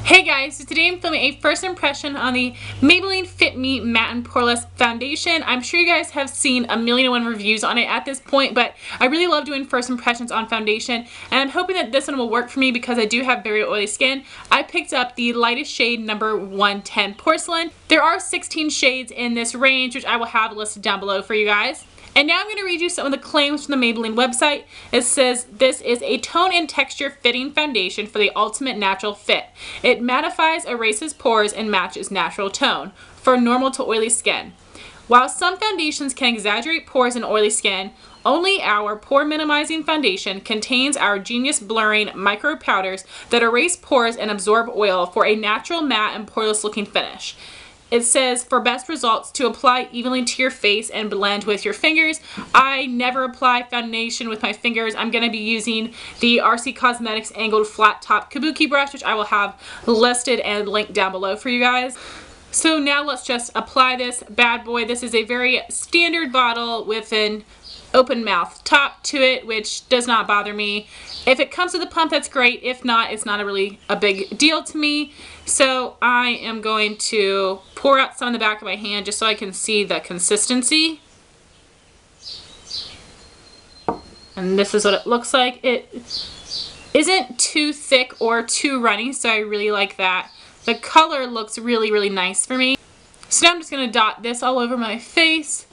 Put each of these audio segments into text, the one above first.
Hey guys, so today I'm filming a first impression on the Maybelline Fit Me Matte and Poreless Foundation. I'm sure you guys have seen a million and one reviews on it at this point, but I really love doing first impressions on foundation, and I'm hoping that this one will work for me because I do have very oily skin. I picked up the lightest shade, number 110 Porcelain. There are 16 shades in this range, which I will have listed down below for you guys. And now I'm going to read you some of the claims from the Maybelline website. It says, this is a tone and texture fitting foundation for the ultimate natural fit. It mattifies, erases pores, and matches natural tone for normal to oily skin. While some foundations can exaggerate pores in oily skin, only our pore minimizing foundation contains our genius blurring micro powders that erase pores and absorb oil for a natural matte and poreless looking finish. It says, for best results, to apply evenly to your face and blend with your fingers. I never apply foundation with my fingers. I'm going to be using the RC Cosmetics Angled Flat Top Kabuki brush, which I will have listed and linked down below for you guys. So now let's just apply this bad boy. This is a very standard bottle with an open mouth top to it, which does not bother me. If it comes with a pump, that's great. If not, it's not really a big deal to me. So I am going to pour out some on the back of my hand just so I can see the consistency. And this is what it looks like. It isn't too thick or too runny, so I really like that. The color looks really, really nice for me. So now I'm just going to dot this all over my face.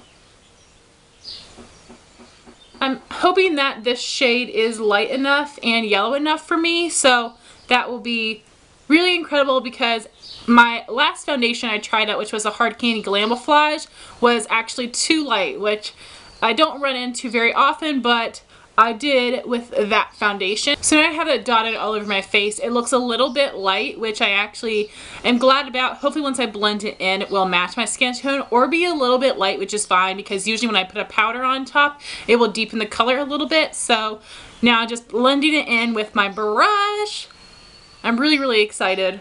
I'm hoping that this shade is light enough and yellow enough for me, so that will be really incredible because my last foundation I tried out, which was a Hard Candy Glamoflage, was actually too light, which I don't run into very often, but I did with that foundation. So now I have it dotted all over my face. It looks a little bit light, which I actually am glad about. Hopefully once I blend it in, it will match my skin tone or be a little bit light, which is fine because usually when I put a powder on top, it will deepen the color a little bit. So now just blending it in with my brush. I'm really, really excited.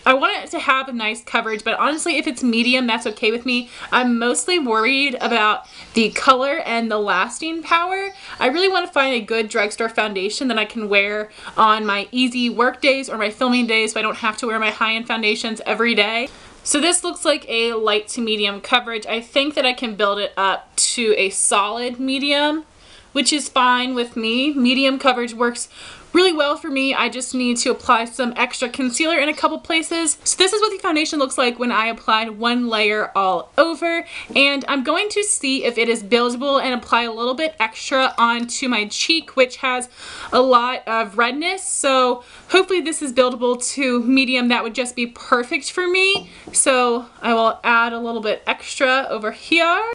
I want it to have a nice coverage, but honestly, if it's medium, that's okay with me. I'm mostly worried about the color and the lasting power. I really want to find a good drugstore foundation that I can wear on my easy work days or my filming days so I don't have to wear my high-end foundations every day. So this looks like a light to medium coverage. I think that I can build it up to a solid medium, which is fine with me. Medium coverage works really well for me. I just need to apply some extra concealer in a couple places. So this is what the foundation looks like when I applied one layer all over, and I'm going to see if it is buildable and apply a little bit extra onto my cheek, which has a lot of redness. So hopefully this is buildable to medium. That would just be perfect for me. So I will add a little bit extra over here.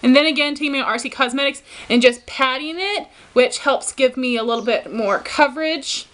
And then again, taking my RC Cosmetics and just patting it, which helps give me a little bit more coverage.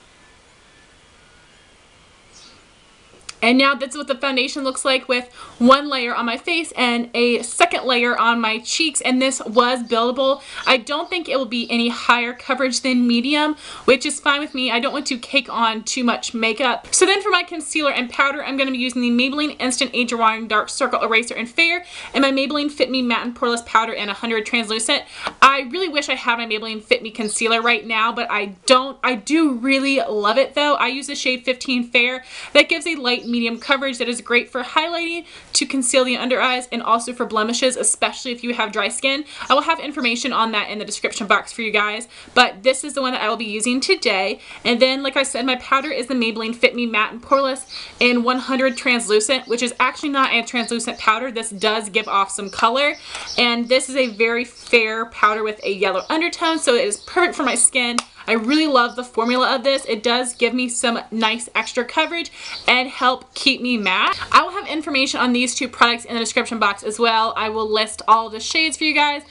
And now that's what the foundation looks like with one layer on my face and a second layer on my cheeks, and this was buildable. I don't think it will be any higher coverage than medium, which is fine with me. I don't want to cake on too much makeup. So then for my concealer and powder, I'm going to be using the Maybelline Instant Age Rewiring Dark Circle Eraser in Fair and my Maybelline Fit Me Matte and Poreless Powder in 100 Translucent. I really wish I had my Maybelline Fit Me Concealer right now, but I don't. I do really love it though. I use the shade 15 Fair. That gives a light medium coverage that is great for highlighting, to conceal the under eyes, and also for blemishes, especially if you have dry skin. I will have information on that in the description box for you guys, but this is the one that I will be using today. And then, like I said, my powder is the Maybelline Fit Me Matte and Poreless in 100 Translucent, which is actually not a translucent powder. This does give off some color, and this is a very fair powder with a yellow undertone, so it is perfect for my skin. I really love the formula of this. It does give me some nice extra coverage and help keep me matte. I will have information on these two products in the description box as well. I will list all of the shades for you guys.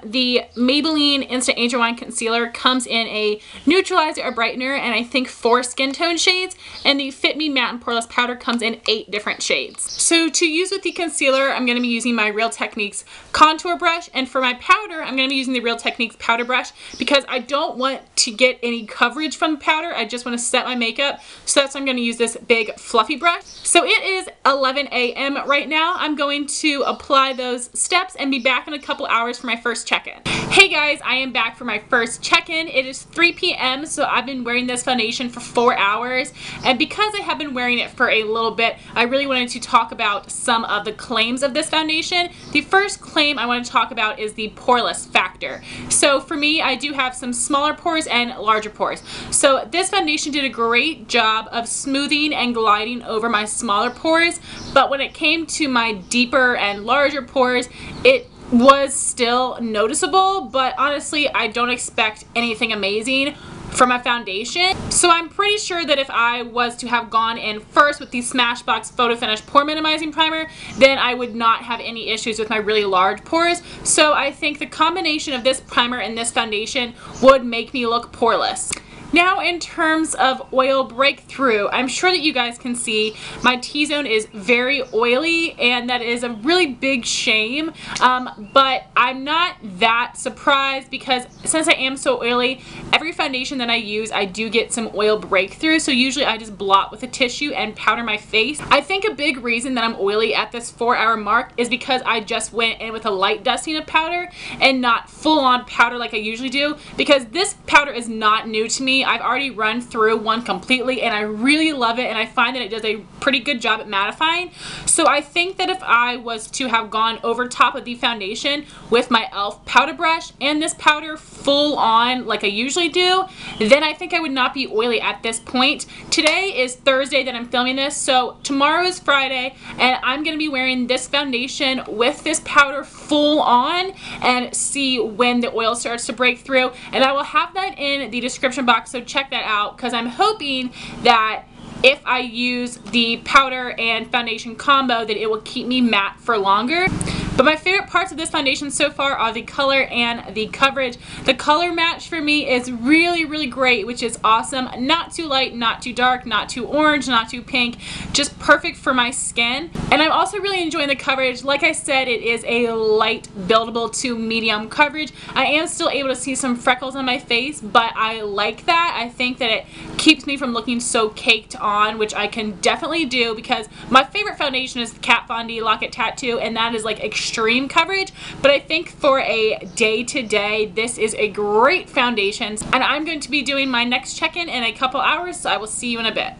The Maybelline Instant Age Rewind Concealer comes in a Neutralizer, a Brightener, and I think 4 skin tone shades. And the Fit Me Matte and Poreless Powder comes in 8 different shades. So to use with the concealer, I'm going to be using my Real Techniques contour brush. And for my powder, I'm going to be using the Real Techniques powder brush because I don't want to get any coverage from the powder. I just want to set my makeup. So that's why I'm going to use this big fluffy brush. So it is 11 a.m. right now. I'm going to apply those steps and be back in a couple hours for my first check-in. Hey guys, I am back for my first check-in. It is 3 p.m. so I've been wearing this foundation for 4 hours, and because I have been wearing it for a little bit, I really wanted to talk about some of the claims of this foundation. The first claim I want to talk about is the poreless factor. So for me, I do have some smaller pores and larger pores. So this foundation did a great job of smoothing and gliding over my smaller pores, but when it came to my deeper and larger pores, it was still noticeable, but honestly, I don't expect anything amazing from a foundation. So I'm pretty sure that if I was to have gone in first with the Smashbox Photo Finish Pore Minimizing Primer, then I would not have any issues with my really large pores. So I think the combination of this primer and this foundation would make me look poreless. Now in terms of oil breakthrough, I'm sure that you guys can see my T-zone is very oily, and that is a really big shame, but I'm not that surprised because since I am so oily, every foundation that I use, I do get some oil breakthrough, so usually I just blot with a tissue and powder my face. I think a big reason that I'm oily at this 4-hour mark is because I just went in with a light dusting of powder and not full-on powder like I usually do, because this powder is not new to me. I've already run through one completely and I really love it, and I find that it does a pretty good job at mattifying. So I think that if I was to have gone over top of the foundation with my e.l.f. powder brush and this powder full on like I usually do, then I think I would not be oily at this point. Today is Thursday that I'm filming this, so tomorrow is Friday, and I'm going to be wearing this foundation with this powder full on and see when the oil starts to break through, and I will have that in the description box, so check that out, because I'm hoping that if I use the powder and foundation combo that it will keep me matte for longer. But my favorite parts of this foundation so far are the color and the coverage. The color match for me is really, really great, which is awesome. Not too light, not too dark, not too orange, not too pink. Just perfect for my skin. And I'm also really enjoying the coverage. Like I said, it is a light buildable to medium coverage. I am still able to see some freckles on my face, but I like that. I think that it keeps me from looking so caked on, which I can definitely do, because my favorite foundation is the Kat Von D Lock-It Tattoo, and that is like extreme coverage. But I think for a day-to-day, this is a great foundation, and I'm going to be doing my next check-in in a couple hours, so I will see you in a bit.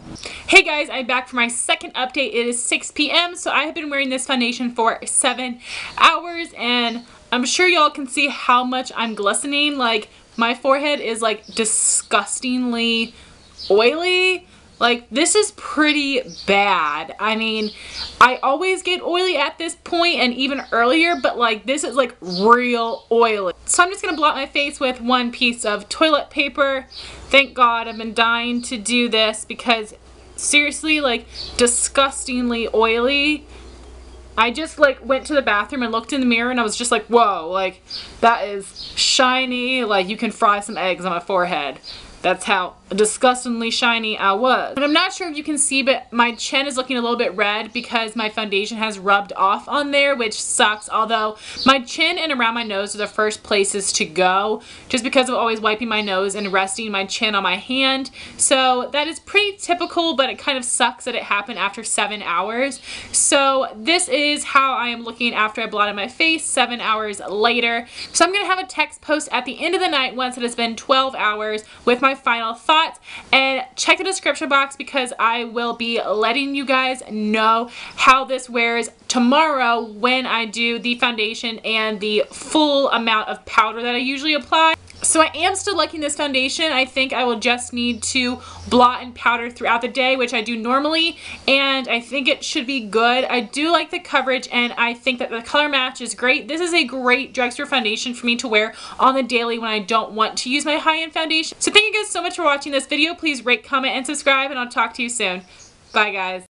Hey guys, I'm back for my second update. It is 6 p.m. so I have been wearing this foundation for 7 hours, and I'm sure y'all can see how much I'm glistening. Like, my forehead is like disgustingly oily. Like, this is pretty bad. I mean, I always get oily at this point and even earlier, but like this is like real oily. So I'm just gonna blot my face with one piece of toilet paper. Thank God, I've been dying to do this because seriously, like, disgustingly oily. I just like went to the bathroom and looked in the mirror and I was just like, whoa, like that is shiny, like you can fry some eggs on my forehead. That's how disgustingly shiny I was. And I'm not sure if you can see, but my chin is looking a little bit red because my foundation has rubbed off on there, which sucks. Although my chin and around my nose are the first places to go, just because of always wiping my nose and resting my chin on my hand. So that is pretty typical, but it kind of sucks that it happened after 7 hours. So this is how I am looking after I blotted my face 7 hours later. So I'm going to have a text post at the end of the night once it has been 12 hours with my final thoughts, and check the description box because I will be letting you guys know how this wears tomorrow when I do the foundation and the full amount of powder that I usually apply. So I am still liking this foundation. I think I will just need to blot and powder throughout the day, which I do normally, and I think it should be good. I do like the coverage, and I think that the color match is great. This is a great drugstore foundation for me to wear on the daily when I don't want to use my high-end foundation. So thank you guys so much for watching this video. Please rate, comment, and subscribe, and I'll talk to you soon. Bye, guys.